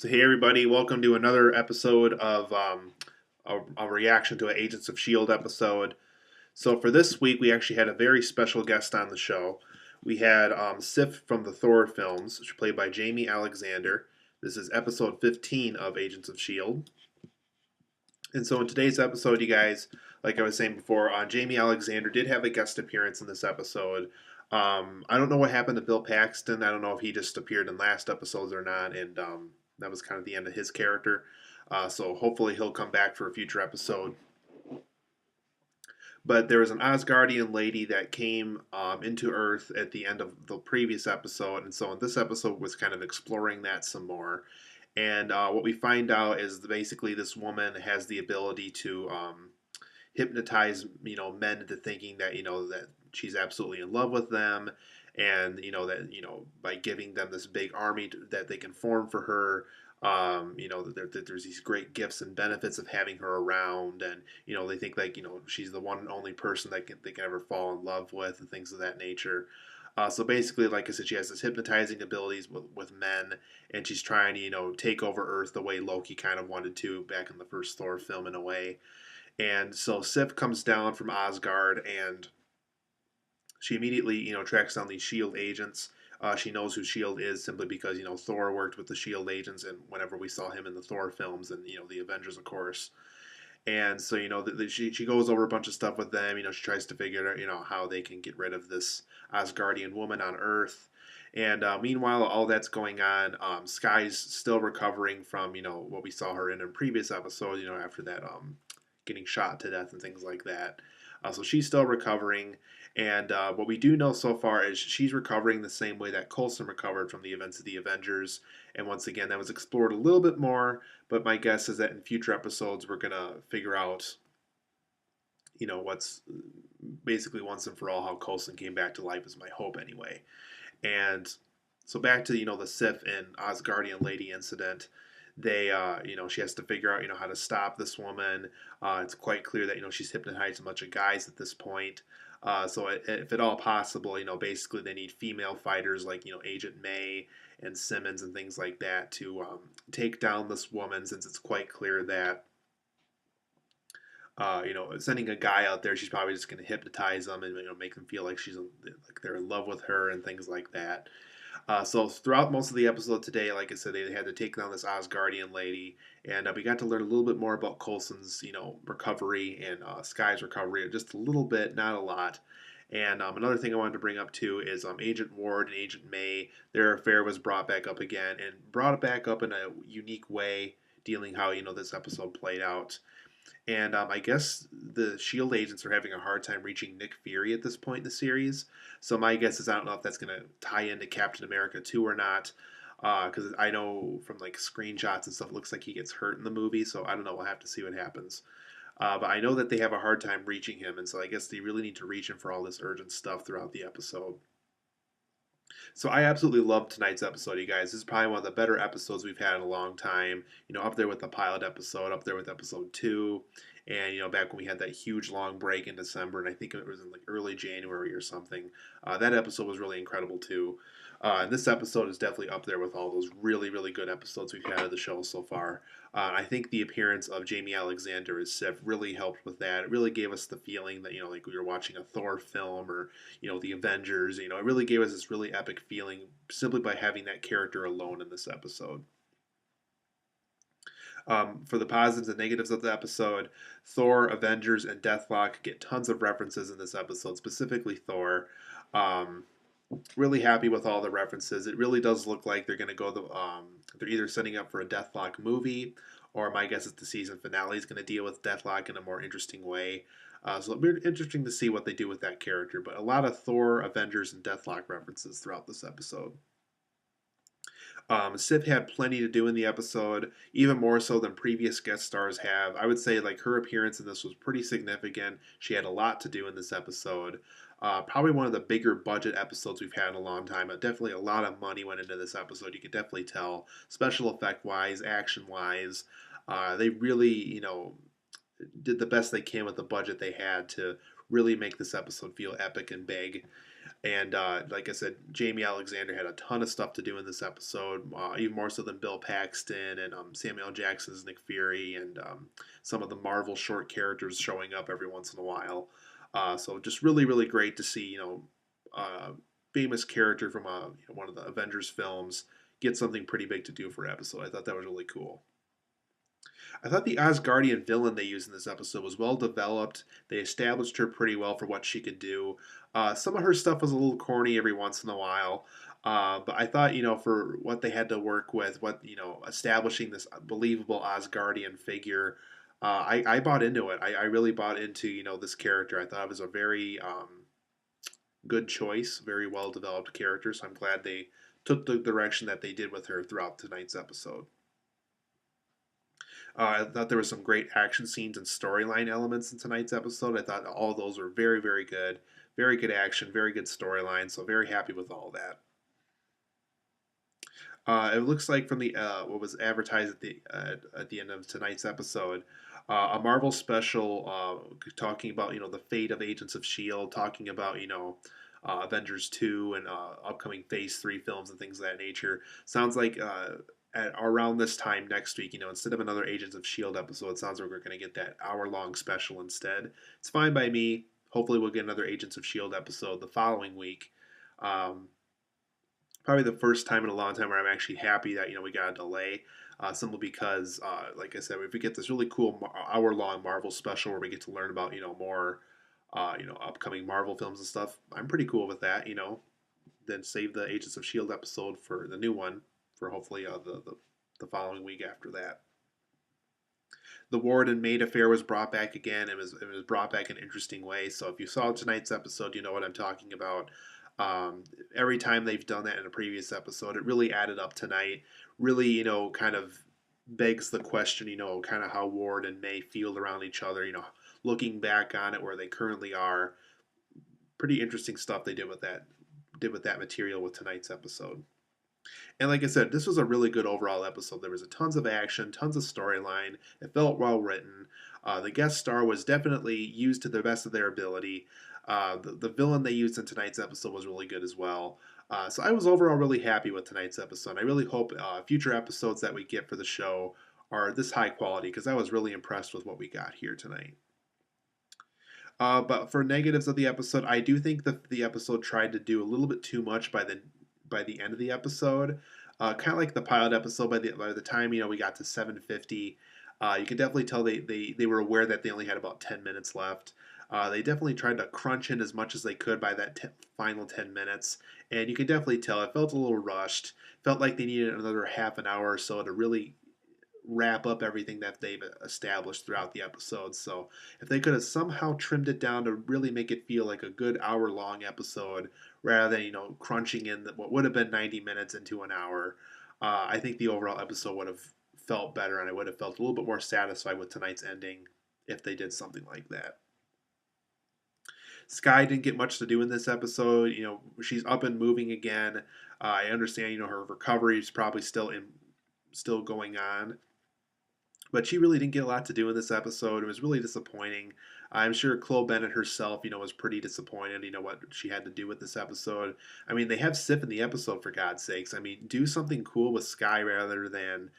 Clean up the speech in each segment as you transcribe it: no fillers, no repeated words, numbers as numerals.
So, hey everybody, welcome to another episode of a reaction to an Agents of S.H.I.E.L.D. episode. So, for this week, we actually had a very special guest on the show. We had Sif from the Thor films, played by Jaimie Alexander. This is episode 15 of Agents of S.H.I.E.L.D. And so, in today's episode, you guys, like I was saying before, Jaimie Alexander did have a guest appearance in this episode. I don't know what happened to Bill Paxton. I don't know if he just appeared in last episodes or not, and that was kind of the end of his character. So hopefully he'll come back for a future episode. But there was an Asgardian lady that came into Earth at the end of the previous episode, and so in this episode was kind of exploring that some more. And what we find out is basically this woman has the ability to hypnotize men into thinking that that she's absolutely in love with them, and that by giving them this big army that they can form for her. That there's these great gifts and benefits of having her around, and they think like she's the one and only person that they can ever fall in love with, and things of that nature. So basically, like I said, she has this hypnotizing abilities with men, and she's trying to take over Earth the way Loki kind of wanted to back in the first Thor film in a way. And so Sif comes down from Asgard, and she immediately, tracks down these Shield agents. She knows who Shield is simply because Thor worked with the Shield agents, and whenever we saw him in the Thor films and the Avengers, of course. And so she goes over a bunch of stuff with them. She tries to figure out how they can get rid of this Asgardian woman on Earth. And meanwhile, all that's going on. Skye's still recovering from what we saw her in previous episodes. After that getting shot to death and things like that. So she's still recovering. And what we do know so far is she's recovering the same way that Coulson recovered from the events of the Avengers. And once again, that was explored a little bit more. But my guess is that in future episodes, we're going to figure out, what's basically once and for all how Coulson came back to life, is my hope anyway. And so back to, the Sif and Asgardian lady incident. They, she has to figure out, how to stop this woman. It's quite clear that, she's hypnotized a bunch of guys at this point. So if at all possible, basically they need female fighters like, Agent May and Simmons and things like that to take down this woman, since it's quite clear that, sending a guy out there, she's probably just going to hypnotize them and make them feel like like they're in love with her and things like that. So throughout most of the episode today, like I said, they had to take down this Asgardian lady, and we got to learn a little bit more about Coulson's, recovery and Skye's recovery, just a little bit, not a lot. And another thing I wanted to bring up too is Agent Ward and Agent May. Their affair was brought back up again, and brought it back up in a unique way, dealing how this episode played out. And I guess the Shield agents are having a hard time reaching Nick Fury at this point in the series. So my guess is I don't know if that's going to tie into Captain America 2 or not. Because I know from like screenshots and stuff, it looks like he gets hurt in the movie. So I don't know. We'll have to see what happens. But I know that they have a hard time reaching him. And so I guess they really need to reach him for all this urgent stuff throughout the episode. So I absolutely loved tonight's episode, you guys. This is probably one of the better episodes we've had in a long time. Up there with the pilot episode, up there with episode 2. And back when we had that huge long break in December, and I think it was in like early January or something. That episode was really incredible too. And this episode is definitely up there with all those really, really good episodes we've had of the show so far. I think the appearance of Jaimie Alexander as Sif really helped with that. It really gave us the feeling that like we were watching a Thor film, or the Avengers. It really gave us this really epic feeling simply by having that character alone in this episode. For the positives and negatives of the episode, Thor, Avengers, and Deathlock get tons of references in this episode, specifically Thor. Um, really happy with all the references. It really does look like they're going to go they're either setting up for a Deathlock movie, or my guess is the season finale is going to deal with Deathlock in a more interesting way. So it'll be interesting to see what they do with that character. But a lot of Thor, Avengers, and Deathlock references throughout this episode. Sif had plenty to do in the episode, even more so than previous guest stars have. I would say like her appearance in this was pretty significant. She had a lot to do in this episode. Probably one of the bigger budget episodes we've had in a long time. Definitely a lot of money went into this episode. You could definitely tell, special effect wise, action wise. They really, did the best they can with the budget they had to really make this episode feel epic and big. And like I said, Jaimie Alexander had a ton of stuff to do in this episode, even more so than Bill Paxton and Samuel L. Jackson's Nick Fury and some of the Marvel short characters showing up every once in a while. So just really, really great to see, famous character from one of the Avengers films get something pretty big to do for an episode. I thought that was really cool. I thought the Asgardian villain they used in this episode was well developed. They established her pretty well for what she could do. Some of her stuff was a little corny every once in a while, but I thought, for what they had to work with, establishing this believable Asgardian figure, I bought into it. I really bought into, this character. I thought it was a very good choice, very well developed character. So I'm glad they took the direction that they did with her throughout tonight's episode. I thought there were some great action scenes and storyline elements in tonight's episode. I thought all those were very, very good. Very good action, very good storyline. So very happy with all that. It looks like from the what was advertised at the end of tonight's episode, a Marvel special talking about the fate of Agents of Shield, talking about Avengers 2 and upcoming Phase 3 films and things of that nature. Sounds like at around this time next week, instead of another Agents of Shield episode, it sounds like we're going to get that hour-long special instead. It's fine by me. Hopefully, we'll get another Agents of Shield episode the following week. Probably the first time in a long time where I'm actually happy that we got a delay. Simply because, like I said, if we get this really cool hour-long Marvel special where we get to learn about more, upcoming Marvel films and stuff, I'm pretty cool with that. Then save the Agents of Shield episode for the new one for hopefully the following week after that. The Ward and Maid affair was brought back again. It was brought back in an interesting way. So if you saw tonight's episode, you know what I'm talking about. Every time they've done that in a previous episode, it really added up tonight. Really, kind of begs the question, kind of how Ward and May feel around each other. Looking back on it, where they currently are. Pretty interesting stuff they did with that material with tonight's episode. And like I said, this was a really good overall episode. There was a tons of action, tons of storyline. It felt well written. The guest star was definitely used to the best of their ability. The villain they used in tonight's episode was really good as well. So I was overall really happy with tonight's episode. I really hope future episodes that we get for the show are this high quality because I was really impressed with what we got here tonight. But for negatives of the episode, I do think that the episode tried to do a little bit too much by the end of the episode. Kind of like the pilot episode. By the time we got to 7:50, you could definitely tell they were aware that they only had about 10 minutes left. They definitely tried to crunch in as much as they could by that final 10 minutes, and you could definitely tell it felt a little rushed. Felt like they needed another half an hour or so to really wrap up everything that they've established throughout the episode. So if they could have somehow trimmed it down to really make it feel like a good hour-long episode, rather than crunching in what would have been 90 minutes into an hour, I think the overall episode would have felt better, and I would have felt a little bit more satisfied with tonight's ending if they did something like that. Skye didn't get much to do in this episode. She's up and moving again. I understand, her recovery is probably still going on. But she really didn't get a lot to do in this episode. It was really disappointing. I'm sure Chloe Bennett herself, was pretty disappointed, what she had to do with this episode. I mean, they have Sif in the episode, for God's sakes. I mean, do something cool with Skye rather than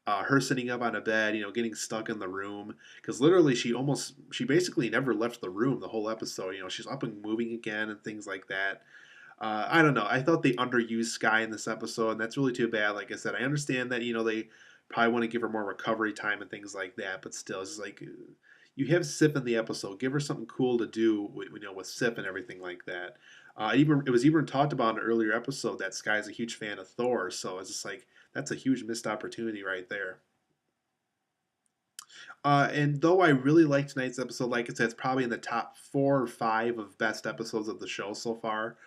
her sitting up on a bed, getting stuck in the room. Because literally, she basically never left the room the whole episode. She's up and moving again and things like that. I don't know. I thought they underused Skye in this episode, and that's really too bad. Like I said, I understand that they probably want to give her more recovery time and things like that, but still, it's just like you have Sif in the episode. Give her something cool to do, with Sif and everything like that. It was even talked about in an earlier episode that Skye's a huge fan of Thor, so it's just like that's a huge missed opportunity right there. And though I really liked tonight's episode, like I said, it's probably in the top 4 or 5 of best episodes of the show so far.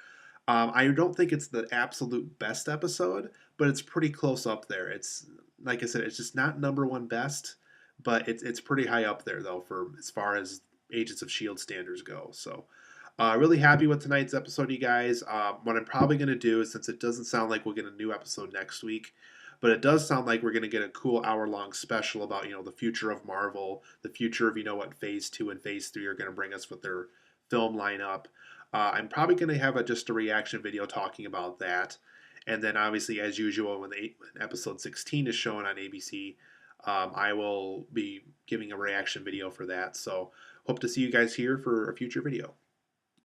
I don't think it's the absolute best episode, but it's pretty close up there. It's like I said, it's just not number one best, but it's pretty high up there though for as far as Agents of Shield standards go. So, really happy with tonight's episode, you guys. What I'm probably gonna do is, since it doesn't sound like we'll get a new episode next week, but it does sound like we're gonna get a cool hour-long special about the future of Marvel, the future of what Phase 2 and Phase 3 are gonna bring us with their film lineup. I'm probably going to have just a reaction video talking about that. And then, obviously, as usual, when episode 16 is shown on ABC, I will be giving a reaction video for that. So, hope to see you guys here for a future video.